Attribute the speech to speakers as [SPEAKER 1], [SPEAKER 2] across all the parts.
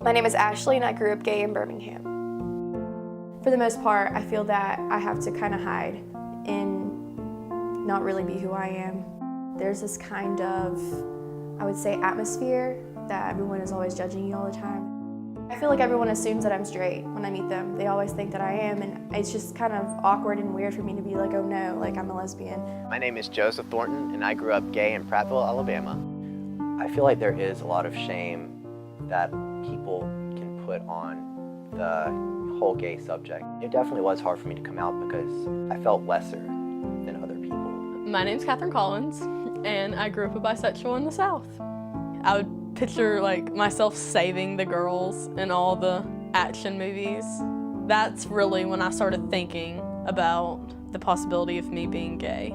[SPEAKER 1] My name is Ashley and I grew up gay in Birmingham. For the most part, I feel that I have to kind of hide and not really be who I am. There's this kind of, I would say, atmosphere that everyone is always judging you all the time. I feel like everyone assumes that I'm straight when I meet them. They always think that I am, and it's just kind of awkward and weird for me to be like, oh no, like I'm a lesbian.
[SPEAKER 2] My name is Joseph Thornton, and I grew up gay in Prattville, Alabama. I feel like there is a lot of shame that people can put on the whole gay subject. It definitely was hard for me to come out because I felt lesser than other people.
[SPEAKER 3] My name's Catherine Collins, and I grew up a bisexual in the South. I would picture like myself saving the girls in all the action movies. That's really when I started thinking about the possibility of me being gay.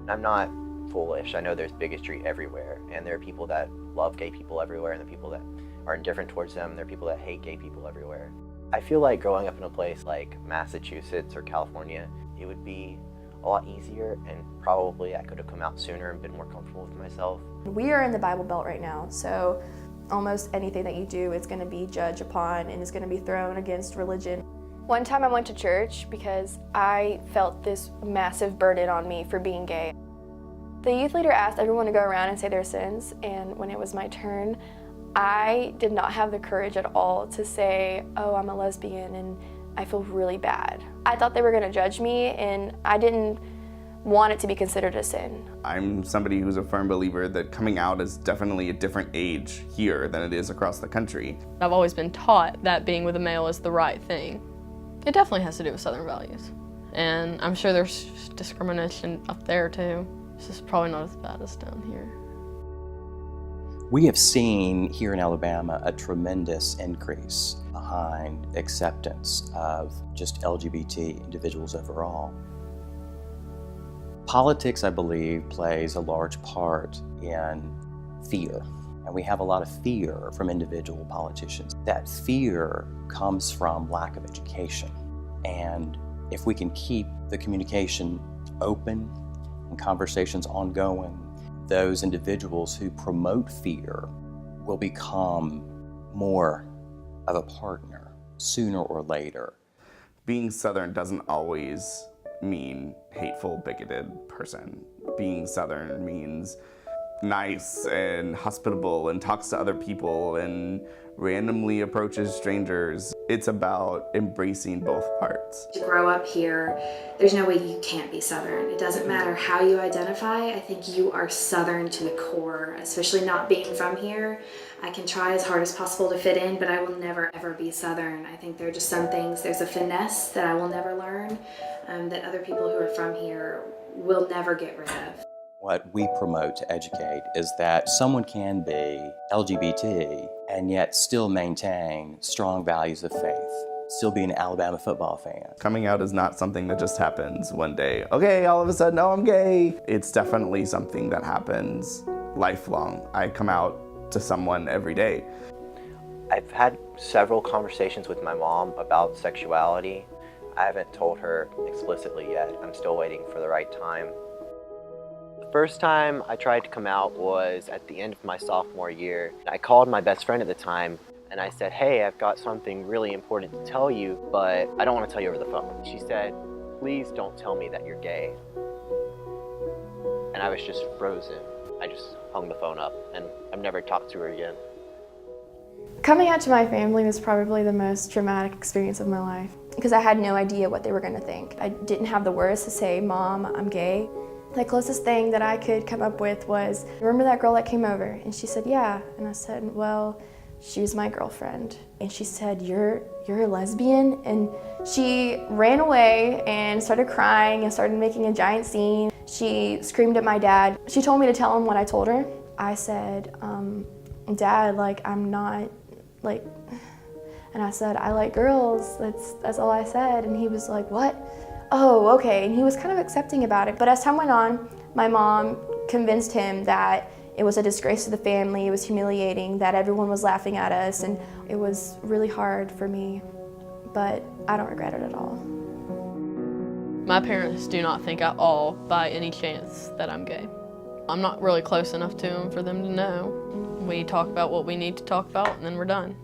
[SPEAKER 2] I'm not foolish. I know there's bigotry everywhere, and there are people that love gay people everywhere, and there are people that are indifferent towards them, and there are people that hate gay people everywhere. I feel like growing up in a place like Massachusetts or California, it would be a lot easier, and probably I could have come out sooner and been more comfortable with myself.
[SPEAKER 1] We are in the Bible Belt right now, so almost anything that you do is going to be judged upon and is going to be thrown against religion. One time I went to church because I felt this massive burden on me for being gay. The youth leader asked everyone to go around and say their sins, and when it was my turn, I did not have the courage at all to say, oh, I'm a lesbian and I feel really bad. I thought they were going to judge me, and I didn't want it to be considered a sin.
[SPEAKER 4] I'm somebody who's a firm believer that coming out is definitely a different age here than it is across the country.
[SPEAKER 3] I've always been taught that being with a male is the right thing. It definitely has to do with Southern values. And I'm sure there's discrimination up there too. It's just probably not as bad as down here.
[SPEAKER 5] We have seen here in Alabama a tremendous increase behind acceptance of just LGBT individuals overall. Politics, I believe, plays a large part in fear, and we have a lot of fear from individual politicians. That fear comes from lack of education, and if we can keep the communication open and conversations ongoing, those individuals who promote fear will become more of a partner sooner or later.
[SPEAKER 4] Being Southern doesn't always mean hateful, bigoted person. Being Southern means nice and hospitable and talks to other people and randomly approaches strangers. It's about embracing both parts.
[SPEAKER 6] To grow up here, there's no way you can't be Southern. It doesn't matter how you identify. I think you are Southern to the core, especially not being from here. I can try as hard as possible to fit in, but I will never ever be Southern. I think there are just some things, there's a finesse that I will never learn, that other people who are from here will never get rid of.
[SPEAKER 5] What we promote to educate is that someone can be LGBT and yet still maintain strong values of faith, still be an Alabama football fan.
[SPEAKER 4] Coming out is not something that just happens one day. Okay, all of a sudden, oh, I'm gay. It's definitely something that happens lifelong. I come out to someone every day.
[SPEAKER 2] I've had several conversations with my mom about sexuality. I haven't told her explicitly yet. I'm still waiting for the right time. The first time I tried to come out was at the end of my sophomore year. I called my best friend at the time and I said, hey, I've got something really important to tell you, but I don't want to tell you over the phone. She said, please don't tell me that you're gay. And I was just frozen. I just hung the phone up and I've never talked to her again.
[SPEAKER 1] Coming out to my family was probably the most traumatic experience of my life because I had no idea what they were going to think. I didn't have the words to say, Mom, I'm gay. The closest thing that I could come up with was, remember that girl that came over? And she said, yeah. And I said, well, she was my girlfriend. And she said, you're a lesbian? And she ran away and started crying and started making a giant scene. She screamed at my dad. She told me to tell him what I told her. I said, Dad, like, I'm not, like, and I said, I like girls. That's all I said. And he was like, what? Oh, okay, and he was kind of accepting about it. But as time went on, my mom convinced him that it was a disgrace to the family, it was humiliating, that everyone was laughing at us, and it was really hard for me, but I don't regret it at all.
[SPEAKER 3] My parents do not think at all, by any chance, that I'm gay. I'm not really close enough to them for them to know. We talk about what we need to talk about, and then we're done.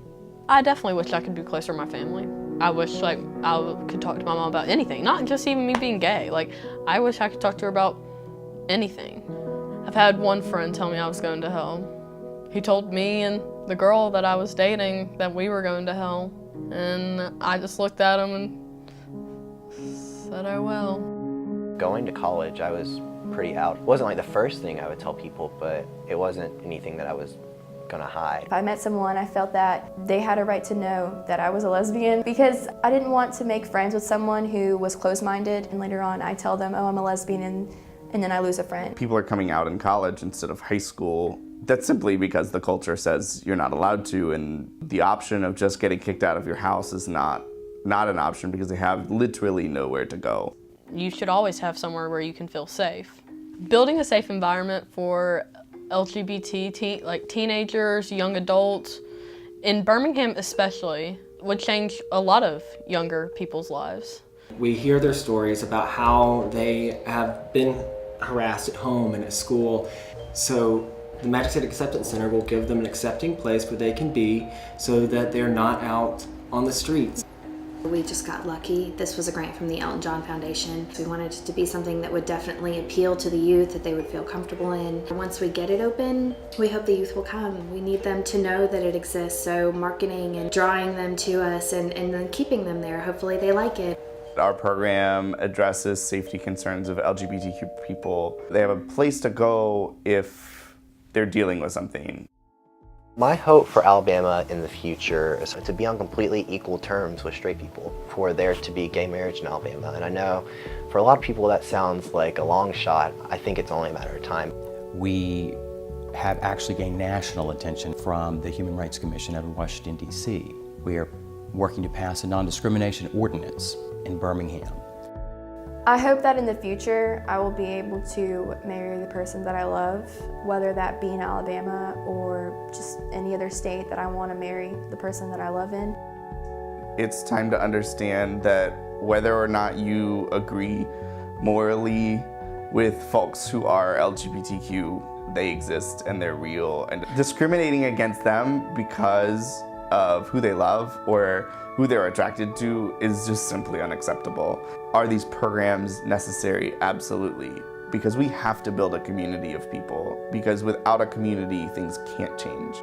[SPEAKER 3] I definitely wish I could be closer to my family. I wish like I could talk to my mom about anything, not just even me being gay. Like, I wish I could talk to her about anything. I've had one friend tell me I was going to hell. He told me and the girl that I was dating that we were going to hell. And I just looked at him and said, oh well.
[SPEAKER 2] Going to college, I was pretty out. It wasn't like the first thing I would tell people, but it wasn't anything that I was gonna hide.
[SPEAKER 1] If I met someone, I felt that they had a right to know that I was a lesbian because I didn't want to make friends with someone who was closed-minded and later on I tell them, oh, I'm a lesbian, and then I lose a friend.
[SPEAKER 4] People are coming out in college instead of high school. That's simply because the culture says you're not allowed to, and the option of just getting kicked out of your house is not an option because they have literally nowhere to go.
[SPEAKER 3] You should always have somewhere where you can feel safe. Building a safe environment for LGBT, like teenagers, young adults, in Birmingham especially, would change a lot of younger people's lives.
[SPEAKER 7] We hear their stories about how they have been harassed at home and at school. So the Magic State Acceptance Center will give them an accepting place where they can be so that they're not out on the streets.
[SPEAKER 6] We just got lucky. This was a grant from the Elton John Foundation. We wanted it to be something that would definitely appeal to the youth, that they would feel comfortable in. Once we get it open, we hope the youth will come. We need them to know that it exists, so marketing and drawing them to us and then keeping them there. Hopefully they like it.
[SPEAKER 4] Our program addresses safety concerns of LGBTQ people. They have a place to go if they're dealing with something.
[SPEAKER 2] My hope for Alabama in the future is to be on completely equal terms with straight people, for there to be gay marriage in Alabama. And I know for a lot of people that sounds like a long shot. I think it's only a matter of time.
[SPEAKER 5] We have actually gained national attention from the Human Rights Commission out of Washington, D.C. We are working to pass a non-discrimination ordinance in Birmingham.
[SPEAKER 1] I hope that in the future I will be able to marry the person that I love, whether that be in Alabama or just any other state that I want to marry the person that I love in.
[SPEAKER 4] It's time to understand that whether or not you agree morally with folks who are LGBTQ, they exist and they're real. And discriminating against them because of who they love or who they're attracted to is just simply unacceptable. Are these programs necessary? Absolutely. Because we have to build a community of people. Because without a community, things can't change.